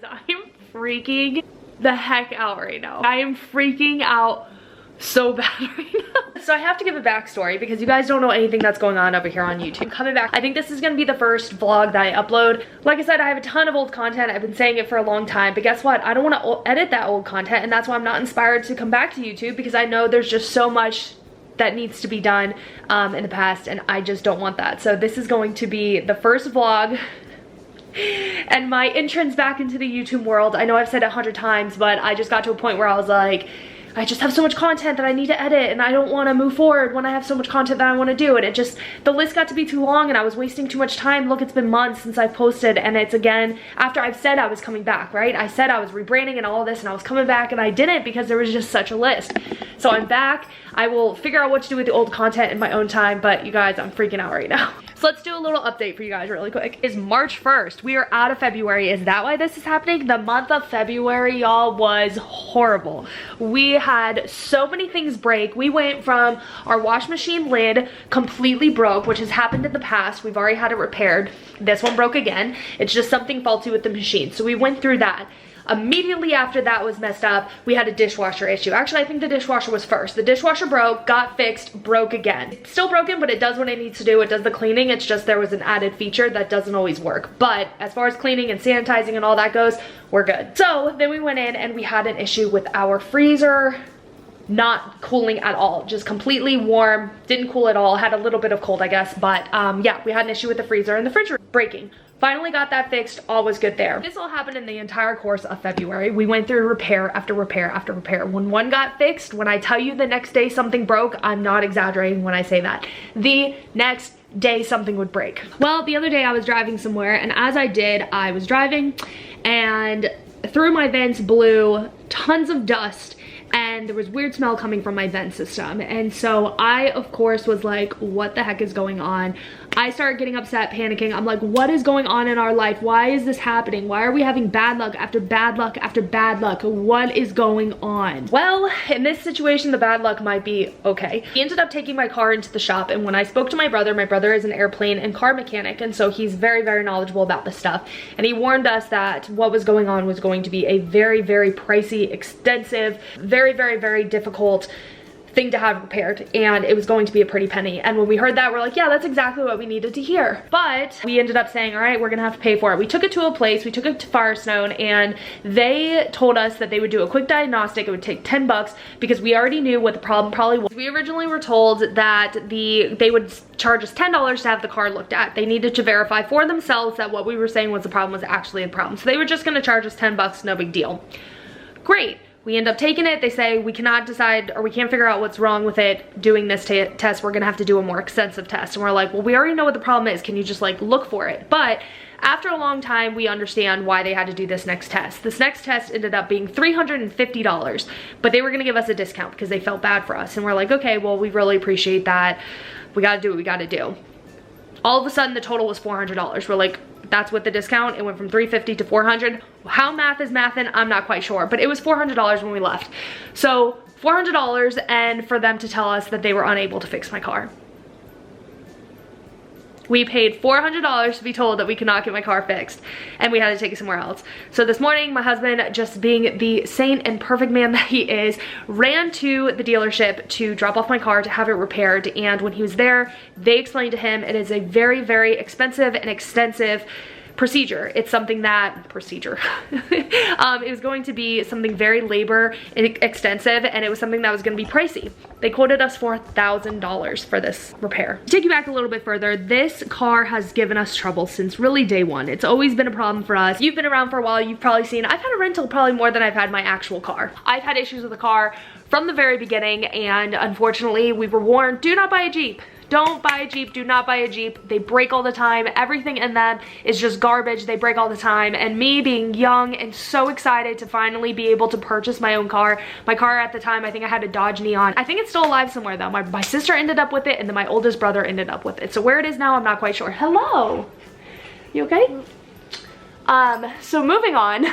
I'm freaking the heck out right now. I am freaking out so bad right now. So I have to give a backstory because you guys don't know anything that's going on over here on YouTube. I'm coming back. I think this is gonna be the first vlog that I upload. Like I said, I have a ton of old content. I've been saying it for a long time, but guess what? I don't want to edit that old content, and that's why I'm not inspired to come back to YouTube, because I know there's just so much that needs to be done in the past, and I just don't want that. So this is going to be the first vlog and my entrance back into the YouTube world. I know I've said it 100 times, but I just got to a point where I was like, I just have so much content that I need to edit, and I don't want to move forward when I have so much content that I want to do. And it just, the list got to be too long and I was wasting too much time. Look, it's been months since I've posted, and it's again, after I've said I was coming back, right? I said I was rebranding and all of this, and I was coming back, and I didn't because there was just such a list. So I'm back. I will figure out what to do with the old content in my own time, but you guys, I'm freaking out right now. So let's do a little update for you guys really quick. It's March 1st. We are out of February. Is that why this is happening? The month of February, y'all, was horrible. We had so many things break. We went from our wash machine lid completely broke, which has happened in the past. We've already had it repaired. This one broke again. It's just something faulty with the machine. So we went through that. Immediately after that was messed up, we had a dishwasher issue. Actually, I think the dishwasher was first. The dishwasher broke, got fixed, broke again. It's still broken, but it does what it needs to do. It does the cleaning. It's just there was an added feature that doesn't always work. But as far as cleaning and sanitizing and all that goes, we're good. So then we went in and we had an issue with our freezer not cooling at all, just completely warm, didn't cool at all, had a little bit of cold, I guess, but yeah, we had an issue with the freezer and the fridge breaking. Finally got that fixed, all was good there. This all happened in the entire course of February. We went through repair after repair after repair. When one got fixed, when I tell you the next day something broke, I'm not exaggerating when I say that. The next day something would break. Well, the other day I was driving somewhere, and as I did, I was driving and through my vents blew tons of dust, and there was weird smell coming from my vent system. And so I, of course, was like, what the heck is going on? I started getting upset, panicking. I'm like, what is going on in our life? Why is this happening? Why are we having bad luck after bad luck after bad luck? What is going on? Well, in this situation, the bad luck might be okay. He ended up taking my car into the shop, and when I spoke to my brother is an airplane and car mechanic, and so he's very, very knowledgeable about this stuff. And he warned us that what was going on was going to be a very, very pricey, extensive, very, very, very difficult thing to have repaired, and it was going to be a pretty penny. And when we heard that, we're like, yeah, that's exactly what we needed to hear. But we ended up saying, all right, we're gonna have to pay for it. We took it to a place, we took it to Firestone, and they told us that they would do a quick diagnostic. It would take 10 bucks because we already knew what the problem probably was. We originally were told that they would charge us $10 to have the car looked at. They needed to verify for themselves that what we were saying was the problem was actually a problem. So they were just gonna charge us 10 bucks, no big deal. Great. We end up taking it. They say we cannot decide, or we can't figure out what's wrong with it doing this test. We're gonna have to do a more extensive test. And we're like, well, we already know what the problem is. Can you just like look for it? But after a long time, we understand why they had to do this next test. This next test ended up being $350, but they were gonna give us a discount because they felt bad for us. And we're like, okay, well, we really appreciate that. We gotta do what we gotta do. All of a sudden, the total was $400. We're like, that's with the discount. It went from $350 to $400. How math is mathin', I'm not quite sure, but it was $400 when we left. So $400, and for them to tell us that they were unable to fix my car. We paid $400 to be told that we could not get my car fixed, and we had to take it somewhere else. So this morning, my husband, just being the sane and perfect man that he is, ran to the dealership to drop off my car to have it repaired. And when he was there, they explained to him it is a very, very expensive and extensive procedure. It's something that, it was going to be something very labor extensive, and it was something that was going to be pricey. They quoted us $4,000 for this repair. To take you back a little bit further, this car has given us trouble since really day one. It's always been a problem for us. You've been around for a while, you've probably seen, I've had a rental probably more than I've had my actual car. I've had issues with the car from the very beginning, and unfortunately we were warned, do not buy a Jeep. Don't buy a Jeep, do not buy a Jeep. They break all the time. Everything in them is just garbage. They break all the time. And me being young and so excited to finally be able to purchase my own car. My car at the time, I think I had a Dodge Neon. I think it's still alive somewhere though. My sister ended up with it, and then my oldest brother ended up with it. So where it is now, I'm not quite sure. Hello, you okay? So moving on,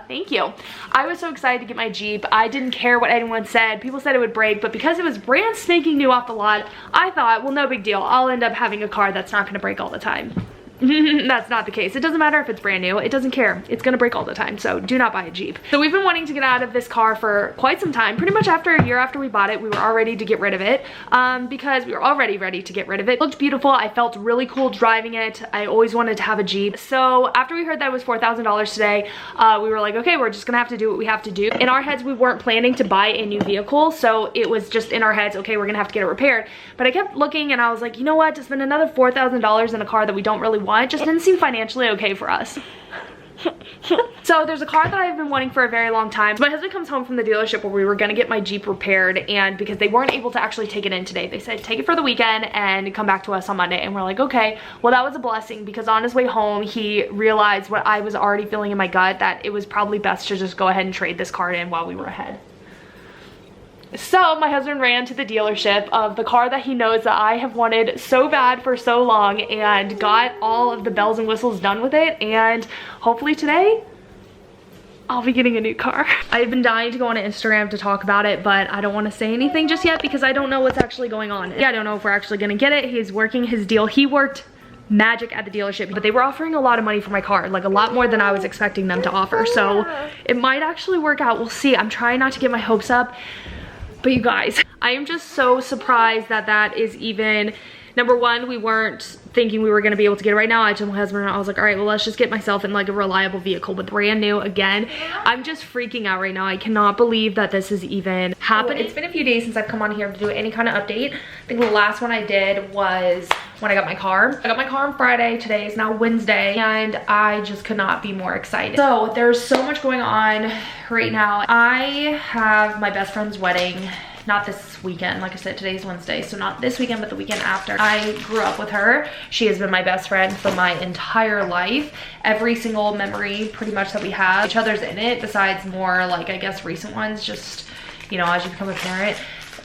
thank you. I was so excited to get my Jeep. I didn't care what anyone said. People said it would break, but because it was brand spanking new off the lot, I thought, well, no big deal. I'll end up having a car that's not gonna break all the time. That's not the case. It doesn't matter if it's brand new. It doesn't care. It's gonna break all the time, so do not buy a Jeep. So we've been wanting to get out of this car for quite some time. Pretty much after a year after we bought it, we were all ready to get rid of it because we were already ready to get rid of it. It looked beautiful. I felt really cool driving it. I always wanted to have a Jeep. So after we heard that it was $4,000 today, we were like, okay, we're just gonna have to do what we have to do. In our heads, we weren't planning to buy a new vehicle, so it was just in our heads, okay, we're gonna have to get it repaired. But I kept looking and I was like, you know what, to spend another $4,000 in a car that we don't really want just didn't seem financially okay for us. So there's a car that I've been wanting for a very long time. So my husband comes home from the dealership where we were gonna get my Jeep repaired, and because they weren't able to actually take it in today, they said take it for the weekend and come back to us on Monday. And we're like, okay. Well, that was a blessing because on his way home he realized what I was already feeling in my gut, that it was probably best to just go ahead and trade this car in while we were ahead. So my husband ran to the dealership of the car that he knows that I have wanted so bad for so long and got all of the bells and whistles done with it, and hopefully today I'll be getting a new car. I've been dying to go on Instagram to talk about it, but I don't want to say anything just yet because I don't know what's actually going on. Yeah, I don't know if we're actually gonna get it. He's working his deal. He worked magic at the dealership, but they were offering a lot of money for my car, like a lot more than I was expecting them to offer. So it might actually work out. We'll see. I'm trying not to get my hopes up. But you guys, I am just so surprised that that is even, number one, we weren't thinking we were gonna be able to get it right now. I told my husband, I was like, all right, well, let's just get myself in like a reliable vehicle, but brand new again. I'm just freaking out right now. I cannot believe that this is even happening. It's been a few days since I've come on here to do any kind of update. I think the last one I did was when I got my car. I got my car on Friday. Today is now Wednesday, and I just could not be more excited. So there's so much going on right now. I have my best friend's wedding. Not this weekend, like I said, today's Wednesday, so not this weekend, but the weekend after. I grew up with her. She has been my best friend for my entire life. Every single memory pretty much that we have, each other's in it, besides more like, I guess, recent ones, just, you know, as you become a parent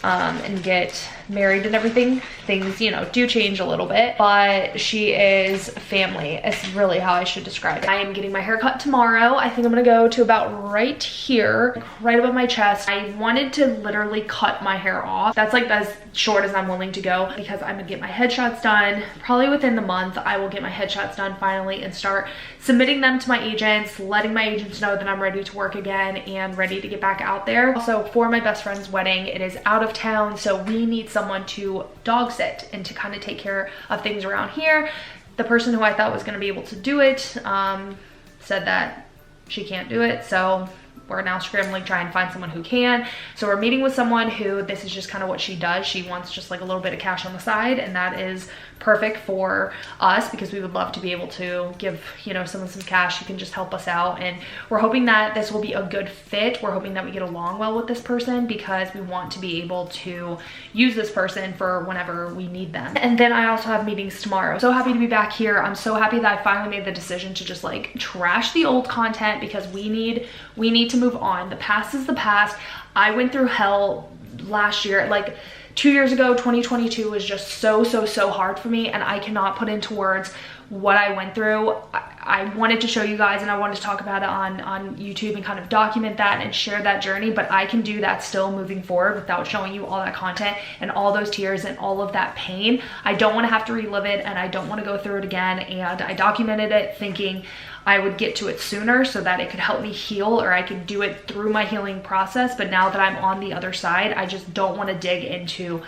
and get married and everything, things, you know, do change a little bit, but she is family. It's really how I should describe it. I am getting my hair cut tomorrow. I think I'm gonna go to about right here, right above my chest. I wanted to literally cut my hair off. That's like as short as I'm willing to go because I'm gonna get my headshots done. Probably within the month, I will get my headshots done finally and start submitting them to my agents, letting my agents know that I'm ready to work again and ready to get back out there. Also, for my best friend's wedding, it is out of town, so we need someone to dog sit and to kind of take care of things around here. The person who I thought was going to be able to do it said that she can't do it, so we're now scrambling trying to find someone who can. So we're meeting with someone who, this is just kind of what she does. She wants just like a little bit of cash on the side, and that is perfect for us because we would love to be able to give, you know, someone some cash who can just help us out. And we're hoping that this will be a good fit. We're hoping that we get along well with this person because we want to be able to use this person for whenever we need them. And then I also have meetings tomorrow. So happy to be back here. I'm so happy that I finally made the decision to just like trash the old content because we need to move on. The past is the past. I went through hell last year. Like 2 years ago, 2022 was just so hard for me, and I cannot put into words what I went through. I wanted to show you guys and I wanted to talk about it on YouTube and kind of document that and share that journey, but I can do that still moving forward without showing you all that content and all those tears and all of that pain. I don't want to have to relive it, and I don't want to go through it again, and I documented it thinking I would get to it sooner so that it could help me heal, or I could do it through my healing process. But now that I'm on the other side, I just don't want to dig into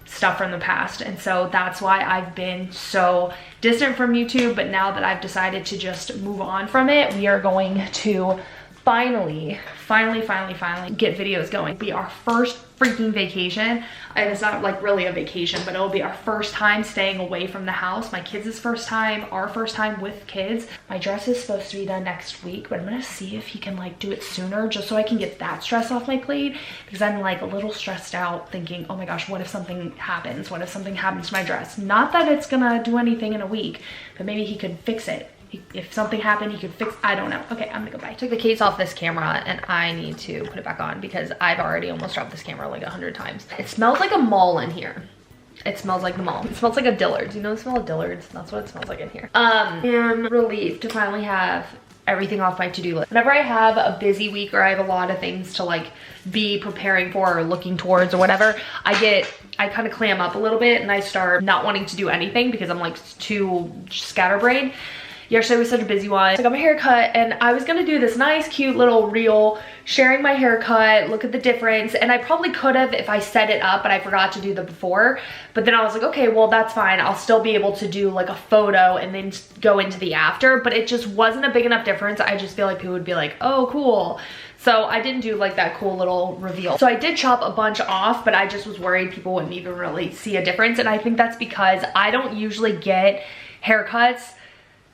stuff from the past. And so that's why I've been so distant from YouTube. But now that I've decided to just move on from it, we are going to finally get videos going. It'll be our first freaking vacation, and it's not like really a vacation, but it'll be our first time staying away from the house. My kids' first time, our first time with kids. My dress is supposed to be done next week, but I'm gonna see if he can like do it sooner just so I can get that stress off my plate, because I'm like a little stressed out thinking, oh my gosh, what if something happens? What if something happens to my dress? Not that it's gonna do anything in a week, but maybe he could fix it. If something happened, he could fix, I don't know. Okay, I'm gonna go buy. I took the case off this camera and I need to put it back on because I've already almost dropped this camera like 100 times. It smells like a mall in here. It smells like the mall. It smells like a Dillard's. You know the smell of Dillard's? That's what it smells like in here. I'm relieved to finally have everything off my to-do list. Whenever I have a busy week or I have a lot of things to like be preparing for or looking towards or whatever, I get I kind of clam up a little bit and I start not wanting to do anything because I'm like too scatterbrained. Yesterday was such a busy one. I got my hair cut and I was gonna do this nice cute little reel sharing my haircut, look at the difference, and I probably could have if I set it up, but I forgot to do the before. But then I was like, okay, well that's fine, I'll still be able to do like a photo and then go into the after, but it just wasn't a big enough difference. I just feel like people would be like, oh cool. So I didn't do like that cool little reveal. So I did chop a bunch off, but I just was worried people wouldn't even really see a difference, and I think that's because I don't usually get haircuts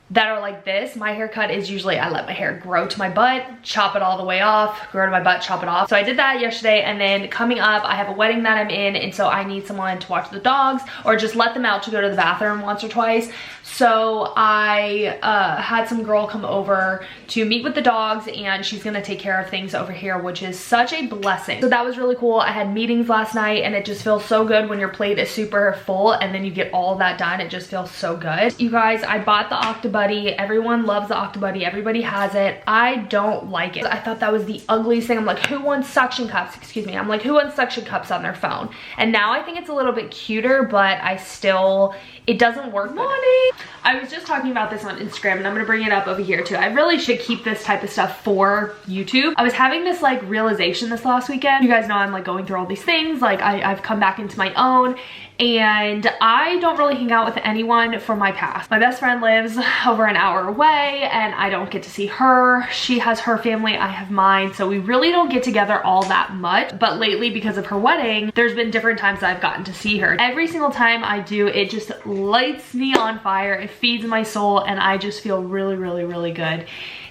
that are like this. My haircut is usually I let my hair grow to my butt, chop it all the way off, grow to my butt, chop it off. So I did that yesterday, and then coming up I have a wedding that I'm in, and so I need someone to watch the dogs or just let them out to go to the bathroom once or twice. So I had some girl come over to meet with the dogs, and she's gonna take care of things over here, which is such a blessing. So that was really cool. I had meetings last night, and it just feels so good when your plate is super full and then you get all that done. It just feels so good. You guys, I bought the Octobuddy. Everyone loves the Octobuddy. Everybody has it. I don't like it. I thought that was the ugliest thing. I'm like, who wants suction cups? Excuse me. I'm like, who wants suction cups on their phone? And now I think it's a little bit cuter, but I still, it doesn't work. Morning. I was just talking about this on Instagram, and I'm gonna bring it up over here too. I really should keep this type of stuff for YouTube. I was having this like realization this last weekend. You guys know I'm like going through all these things. Like I've come back into my own, and I don't really hang out with anyone from my past. My best friend lives over an hour away, and I don't get to see her. She has her family, I have mine, so we really don't get together all that much. But lately, because of her wedding, there's been different times I've gotten to see her. Every single time I do, it just lights me on fire. It feeds my soul, and I just feel really, really, really good.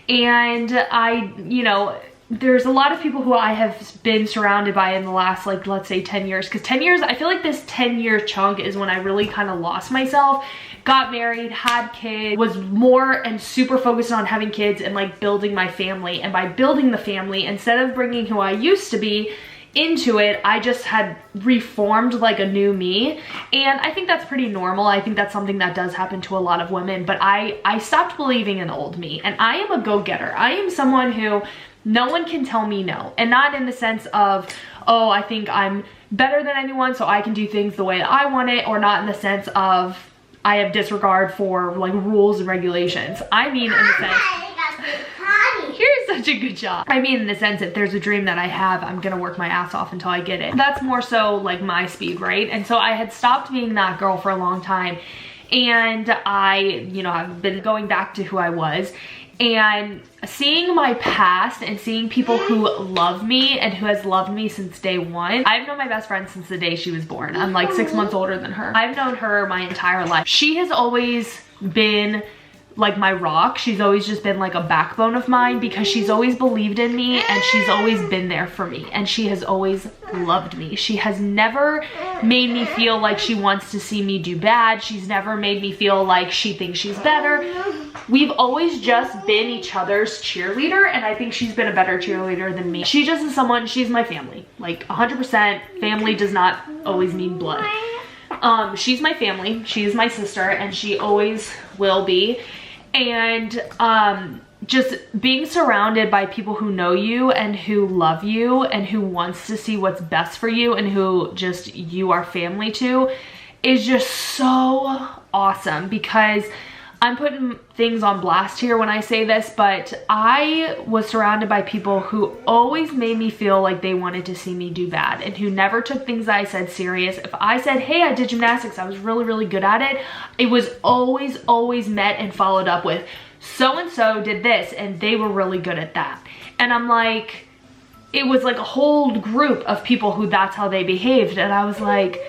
And I, you know, there's a lot of people who I have been surrounded by in the last, like, let's say 10 years. Because 10 years, I feel like this 10-year chunk is when I really kind of lost myself. Got married, had kids, was more and super focused on having kids and like building my family. And by building the family, instead of bringing who I used to be into it, I just had reformed like a new me. And I think that's pretty normal. I think that's something that does happen to a lot of women. But I stopped believing in old me. And I am a go-getter. I am someone who no one can tell me no. And not in the sense of, oh, I think I'm better than anyone so I can do things the way that I want it, or not in the sense of I have disregard for like rules and regulations. I mean in the sense, you're such a good job. I mean in the sense that there's a dream that I have, I'm gonna work my ass off until I get it. That's more so like my speed, right? And so I had stopped being that girl for a long time, and I, you know, I've been going back to who I was. And seeing my past and seeing people who love me and who has loved me since day one. I've known my best friend since the day she was born. I'm like 6 months older than her. I've known her my entire life. She has always been like my rock. She's always just been like a backbone of mine, because she's always believed in me and she's always been there for me, and she has always loved me. She has never made me feel like she wants to see me do bad. She's never made me feel like she thinks she's better. We've always just been each other's cheerleader, and I think she's been a better cheerleader than me. She just is someone, she's my family. Like 100%. Family does not always mean blood. She's my family. She is my sister, and she always will be. And just being surrounded by people who know you and who love you and who wants to see what's best for you and who just you are family to is just so awesome. Because I'm putting things on blast here when I say this, but I was surrounded by people who always made me feel like they wanted to see me do bad, and who never took things that I said serious. If I said, hey, I did gymnastics, I was really, really good at it, it was always met and followed up with, so-and-so did this, and they were really good at that. And I'm like, it was like a whole group of people who that's how they behaved. And I was like,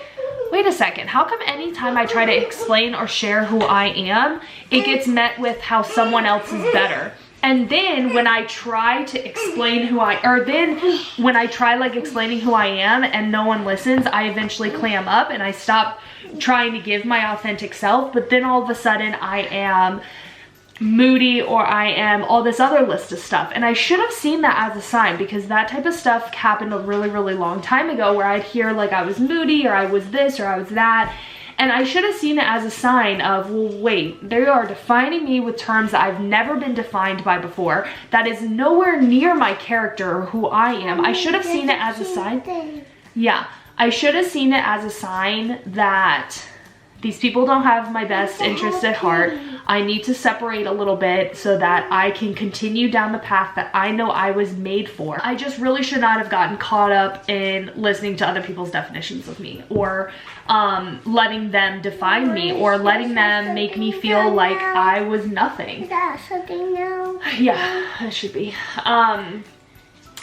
wait a second, how come anytime I try to explain or share who I am, it gets met with how someone else is better? And then when I try to explain who when I try like explaining who I am and no one listens, I eventually clam up and I stop trying to give my authentic self. But then all of a sudden I am moody, or I am all this other list of stuff. And I should have seen that as a sign, because that type of stuff happened a really, really long time ago, where I'd hear like I was moody, or I was this, or I was that. And I should have seen it as a sign of, well, wait, they are defining me with terms that I've never been defined by before. That is nowhere near my character or who I am. I should have seen it as a sign. Yeah. I should have seen it as a sign that these people don't have my best interest at heart. I need to separate a little bit so that I can continue down the path that I know I was made for. I just really should not have gotten caught up in listening to other people's definitions of me, or letting them define me, or letting them make me feel like I was nothing. Is that something now? Yeah, that should be.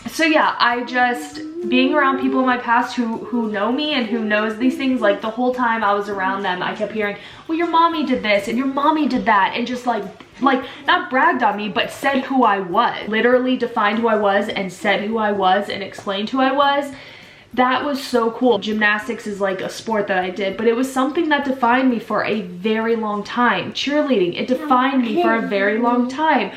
So yeah, I just, being around people in my past who know me and who knows these things, like the whole time I was around them, I kept hearing, well, your mommy did this and your mommy did that, and just like not bragged on me, but said who I was. Literally defined who I was and said who I was and explained who I was. That was so cool. Gymnastics is like a sport that I did, but it was something that defined me for a very long time. Cheerleading, it defined me for a very long time.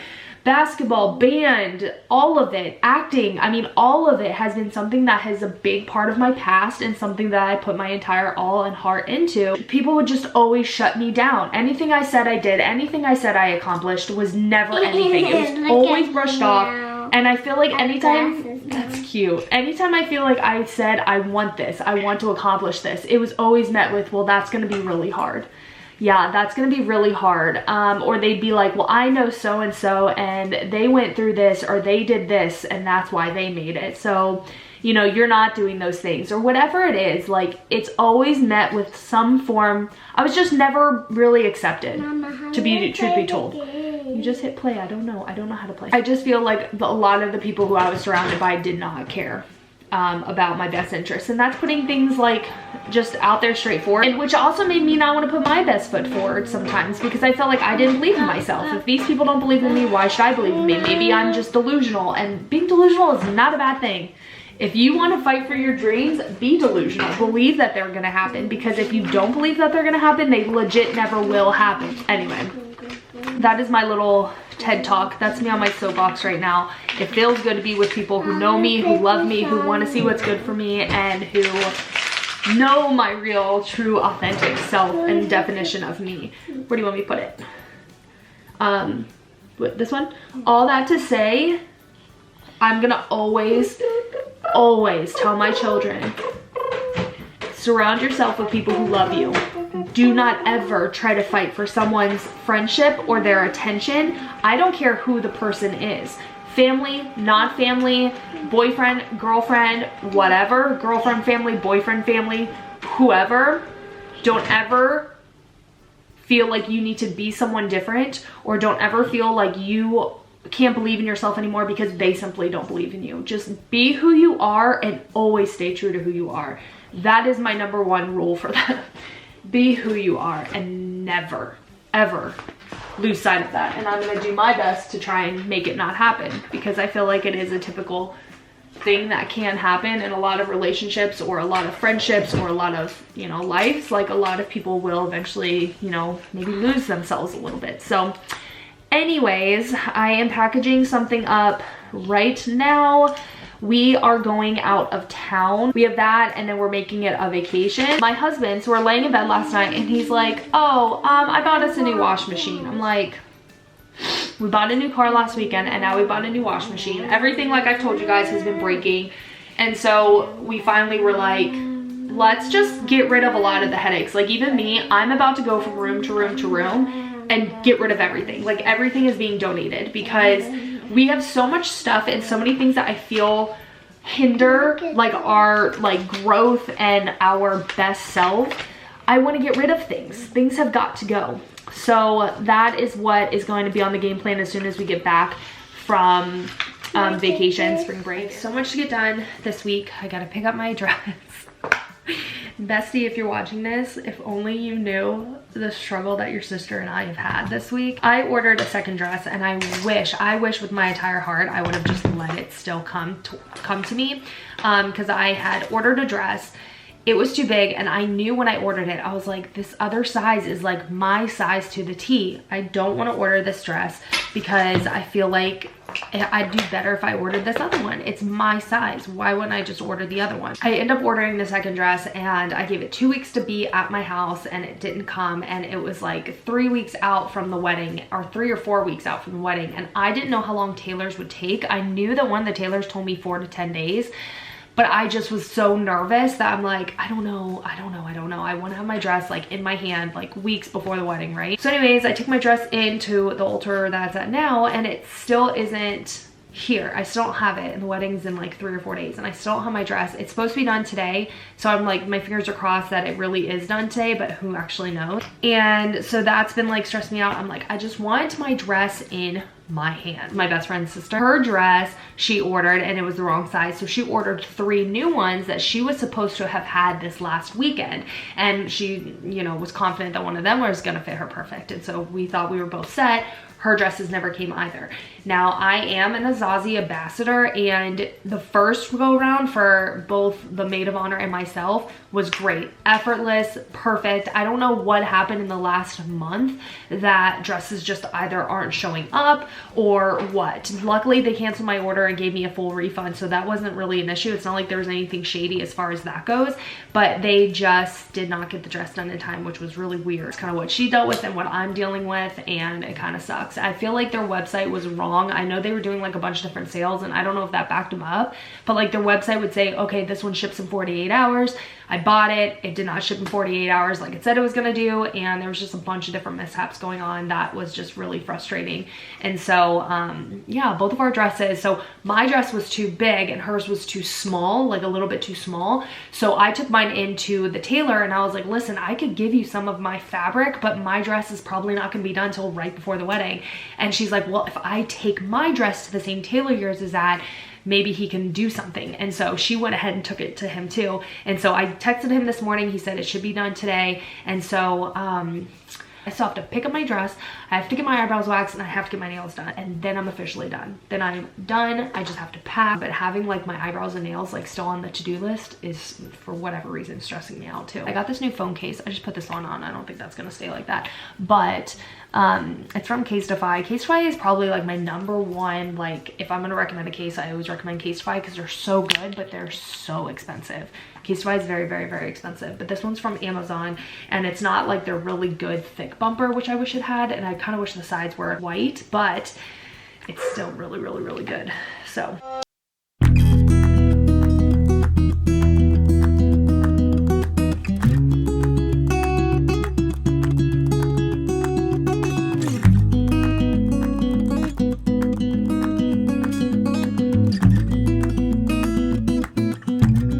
Basketball, band, all of it, acting, I mean, all of it has been something that has a big part of my past and something that I put my entire all and heart into. People would just always shut me down. Anything I said I did, anything I said I accomplished was never anything. It was always brushed off. And I feel like anytime, that's cute. Anytime I feel like I said, I want this, I want to accomplish this, it was always met with, well, that's gonna be really hard. Yeah, that's gonna be really hard. Or they'd be like, well, I know so-and-so and they went through this, or they did this and that's why they made it. So, you know, you're not doing those things, or whatever it is. Like, it's always met with some form. I was just never really accepted, Mama, truth be told. You just hit play. I don't know how to play. I just feel like a lot of the people who I was surrounded by did not care about my best interests, and that's putting things like just out there straightforward, and which also made me not want to put my best foot forward sometimes, because I felt like I didn't believe in myself. If these people don't believe in me, why should I believe in me? Maybe I'm just delusional, and being delusional is not a bad thing. If you want to fight for your dreams, be delusional. Believe that they're gonna happen, because if you don't believe that they're gonna happen, they legit never will happen. Anyway, that is my little TED talk. That's me on my soapbox right now. It feels good to be with people who know me, who love me, who want to see what's good for me, and who know my real, true, authentic self and definition of me. Where do you want me to put it? This one? All that to say, I'm gonna always tell my children, surround yourself with people who love you. Do not ever try to fight for someone's friendship or their attention. I don't care who the person is. Family, not family, boyfriend, girlfriend, whatever, girlfriend, family, boyfriend, family, whoever. Don't ever feel like you need to be someone different, or don't ever feel like you can't believe in yourself anymore because they simply don't believe in you. Just be who you are and always stay true to who you are. That is my #1 rule for that. Be who you are and never, ever lose sight of that. And I'm gonna do my best to try and make it not happen, because I feel like it is a typical thing that can happen in a lot of relationships, or a lot of friendships, or a lot of, you know, lives. Like, a lot of people will eventually, you know, maybe lose themselves a little bit. So anyways, I am packaging something up right now. We are going out of town. We have that, and then we're making it a vacation. My husband, so we're laying in bed last night, and he's like, oh, I bought us a new wash machine. I'm like, we bought a new car last weekend, and now we bought a new wash machine. Everything, like I've told you guys, has been breaking. And so we finally were like, let's just get rid of a lot of the headaches. Like, even me, I'm about to go from room to room to room and get rid of everything. Like, everything is being donated, because we have so much stuff and so many things that I feel hinder like our growth and our best self. I want to get rid of things. Things have got to go. So that is what is going to be on the game plan as soon as we get back from vacation, spring break. So much to get done this week. I gotta pick up my dress. Bestie, if you're watching this, if only you knew the struggle that your sister and I have had this week. I ordered a second dress, and I wish with my entire heart I would have just let it still come to me, because I had ordered a dress. It was too big, and I knew when I ordered it, I was like, this other size is like my size to the T. I don't want to order this dress because I feel like I'd do better if I ordered this other one. It's my size. Why wouldn't I just order the other one? I ended up ordering the second dress, and I gave it 2 weeks to be at my house, and it didn't come, and it was like 3 weeks out from the wedding, or 3 or 4 weeks out from the wedding, and I didn't know how long tailors would take. I knew that one of the tailors told me 4 to 10 days. but I just was so nervous that I'm like, I don't know. I want to have my dress like in my hand like weeks before the wedding, right? So anyways, I took my dress into the altar that's at now, and it still isn't here. I still don't have it, and the wedding's in like 3 or 4 days, and I still don't have my dress. It's supposed to be done today, so I'm like, my fingers are crossed that it really is done today, but who actually knows? And so that's been like stressing me out. I'm like, I just want my dress in my hand. My best friend's sister, her dress she ordered, and it was the wrong size, so she ordered 3 new ones that she was supposed to have had this last weekend, and she, you know, was confident that one of them was gonna fit her perfect, and so we thought we were both set. Her dresses never came either. Now, I am an Aussie ambassador, and the first go around for both the maid of honor and myself was great. Effortless, perfect. I don't know what happened in the last month that dresses just either aren't showing up or what. Luckily, they canceled my order and gave me a full refund, so that wasn't really an issue. It's not like there was anything shady as far as that goes, but they just did not get the dress done in time, which was really weird. It's kind of what she dealt with and what I'm dealing with, and it kind of sucks. I feel like their website was wrong. I know they were doing like a bunch of different sales, and I don't know if that backed them up, but like their website would say, okay, this one ships in 48 hours. I bought it. It did not ship in 48 hours like it said it was gonna do, and there was just a bunch of different mishaps going on that was just really frustrating. And so yeah, both of our dresses, so my dress was too big and hers was too small, like a little bit too small. So I took mine into the tailor, and I was like, listen, I could give you some of my fabric, but my dress is probably not gonna be done till right before the wedding. And she's like, well, if I take my dress to the same tailor yours is at, maybe he can do something. And so she went ahead and took it to him too. And so I texted him this morning. He said it should be done today. And so I still have to pick up my dress, I have to get my eyebrows waxed, and I have to get my nails done, and then I'm officially done. Then I'm done. I just have to pack. But having like my eyebrows and nails like still on the to-do list is, for whatever reason, stressing me out too. I got this new phone case. I just put this one on. I don't think that's gonna stay like that, but it's from Casetify. Casetify is probably like my #1, like if I'm gonna recommend a case, I always recommend Casetify because they're so good, but they're so expensive. Casetify is very, very, very expensive, but this one's from Amazon, and it's not like their really good thick bumper, which I wish it had, and I kind of wish the sides were white, but it's still really, really, really good. So